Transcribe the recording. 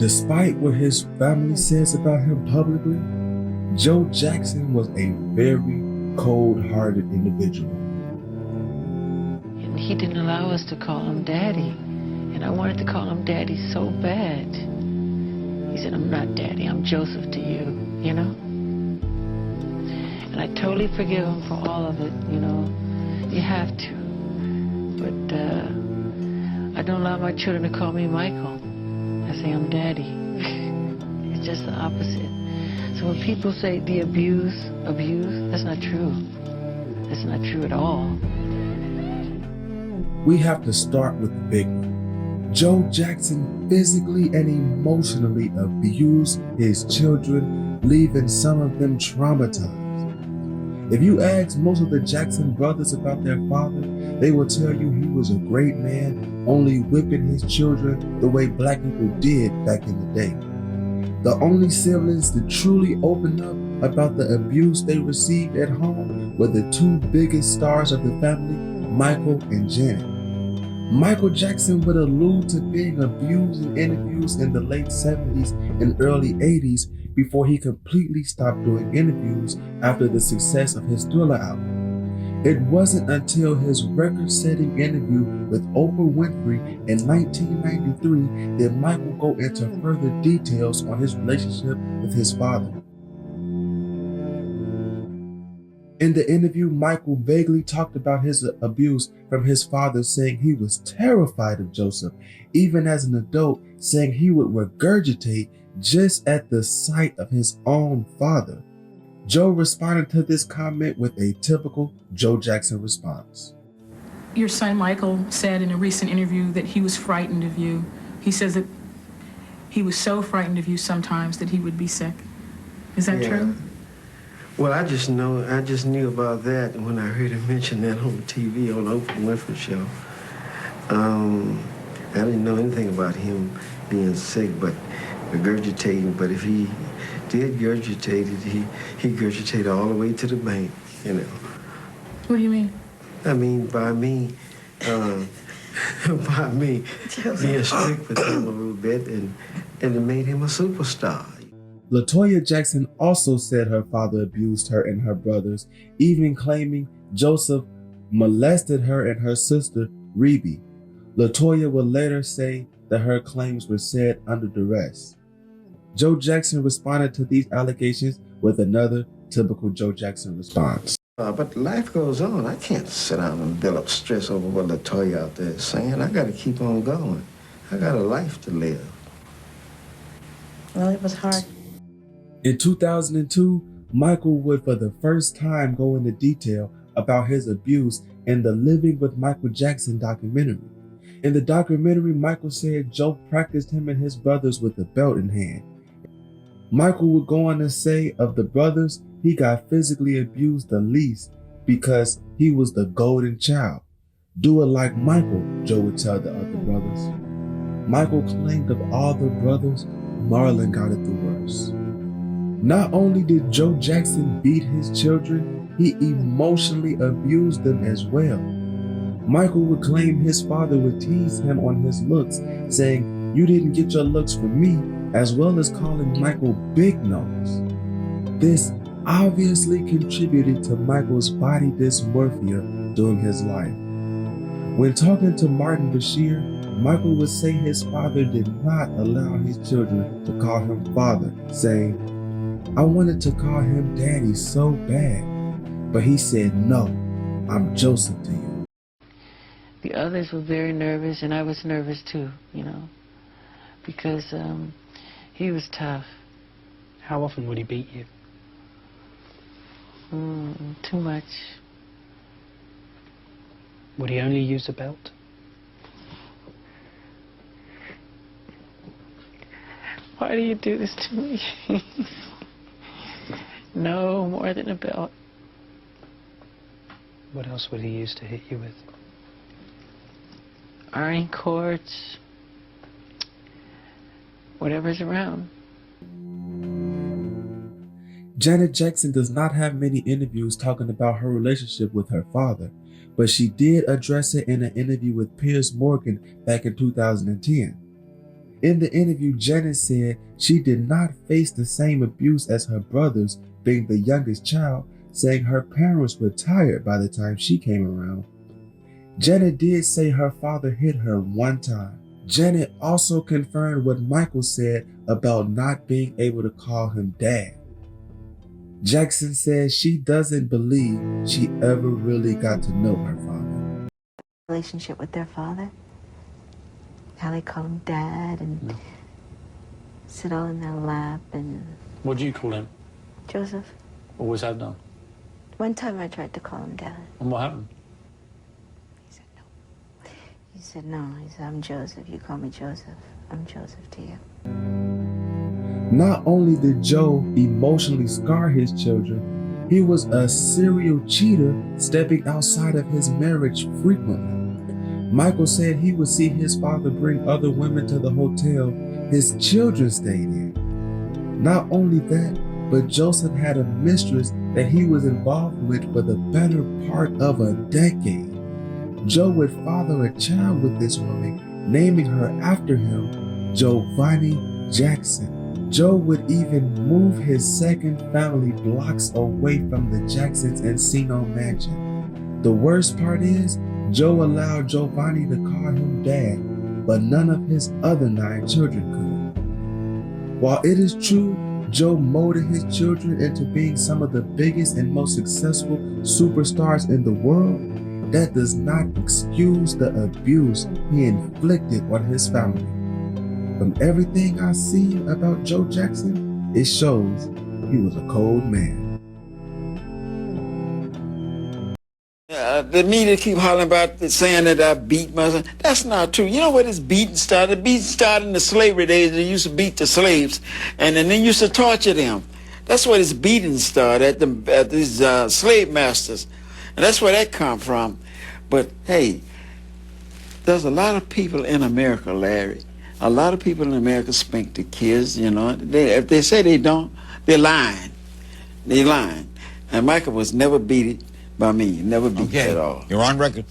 Despite what his family says about him publicly, Joe Jackson was a very cold-hearted individual. And he didn't allow us to call him Daddy. And I wanted to call him Daddy so bad. He said, I'm not Daddy, I'm Joseph to you, you know? And I totally forgive him for all of it, you know? You have to. But I don't allow my children to call me Michael. I say I'm Daddy. It's just the opposite. So when people say the abuse, that's not true. That's not true at all. We have to start with the big one. Joe Jackson physically and emotionally abused his children, leaving some of them traumatized. If you ask most of the Jackson brothers about their father, they will tell you he was a great man, only whipping his children the way black people did back in the day. The only siblings to truly open up about the abuse they received at home were the two biggest stars of the family, Michael and Janet. Michael Jackson would allude to being abused in interviews in the late 70s and early 80s before he completely stopped doing interviews after the success of his Thriller album. It wasn't until his record-setting interview with Oprah Winfrey in 1993 that Michael go into further details on his relationship with his father. In the interview, Michael vaguely talked about his abuse from his father, saying he was terrified of Joseph, even as an adult, saying he would regurgitate just at the sight of his own father. Joe responded to this comment with a typical Joe Jackson response. Your son Michael said in a recent interview that he was frightened of you. He says that he was so frightened of you sometimes that he would be sick. Is that true? Well, I just knew about that when I heard him mention that on TV on the Oprah Winfrey show. I didn't know anything about him being sick, but regurgitating. But if he did regurgitate it, he regurgitated all the way to the bank, you know. What do you mean? I mean, by me being strict with him a little bit, and it made him a superstar. LaToya Jackson also said her father abused her and her brothers, even claiming Joseph molested her and her sister, Rebe. LaToya would later say that her claims were said under duress. Joe Jackson responded to these allegations with another typical Joe Jackson response. But life goes on. I can't sit down and build up stress over what LaToya out there is saying. I got to keep on going. I got a life to live. Well, it was hard. In 2002, Michael would for the first time go into detail about his abuse in the Living with Michael Jackson documentary. In the documentary, Michael said Joe practiced him and his brothers with a belt in hand. Michael would go on to say of the brothers, he got physically abused the least because he was the golden child. Do it like Michael, Joe would tell the other brothers. Michael claimed of all the brothers, Marlon got it the worst. Not only did Joe Jackson beat his children, he emotionally abused them as well. Michael would claim his father would tease him on his looks, saying, "You didn't get your looks from me," as well as calling Michael Big Nose. This obviously contributed to Michael's body dysmorphia during his life. When talking to Martin Bashir, Michael would say his father did not allow his children to call him father, saying, "I wanted to call him daddy so bad, but he said, no, I'm Joseph to you." The others were very nervous, and I was nervous too, you know, because he was tough. How often would he beat you? Too much. Would he only use a belt? Why do you do this to me? No, more than a belt. What else would he use to hit you with? Iron cords. Whatever's around. Janet Jackson does not have many interviews talking about her relationship with her father, but she did address it in an interview with Piers Morgan back in 2010. In the interview, Janet said she did not face the same abuse as her brothers, being the youngest child, saying her parents were tired by the time she came around. Janet did say her father hit her one time. Janet also confirmed what Michael said about not being able to call him dad. Jackson says she doesn't believe she ever really got to know her father. Relationship with their father, how they call him dad and sit all in their lap and... What do you call him? Joseph. Always have done. One time I tried to call him dad. And what happened? He said no. He said no. He said, I'm Joseph. You call me Joseph. I'm Joseph to you. Not only did Joe emotionally scar his children, he was a serial cheater, stepping outside of his marriage frequently. Michael said he would see his father bring other women to the hotel his children stayed in. Not only that, but Joseph had a mistress that he was involved with for the better part of a decade. Joe would father a child with this woman, naming her after him, Giovanni Jackson. Joe would even move his second family blocks away from the Jacksons' Encino mansion. The worst part is, Joe allowed Giovanni to call him dad, but none of his other 9 children could. While it is true, Joe molded his children into being some of the biggest and most successful superstars in the world, that does not excuse the abuse he inflicted on his family. From everything I see about Joe Jackson, it shows he was a cold man. The media keep hollering about saying that I beat my son. That's not true. You know where this beating started? The beating started in the slavery days. They used to beat the slaves, and then they used to torture them. That's where this beating started, at these slave masters. And that's where that come from. But hey, there's a lot of people in America, Larry. A lot of people in America spank the kids, you know. If they say they don't, they're lying. They're lying. And Michael was never beaten by me. Never beat at all. You're on record.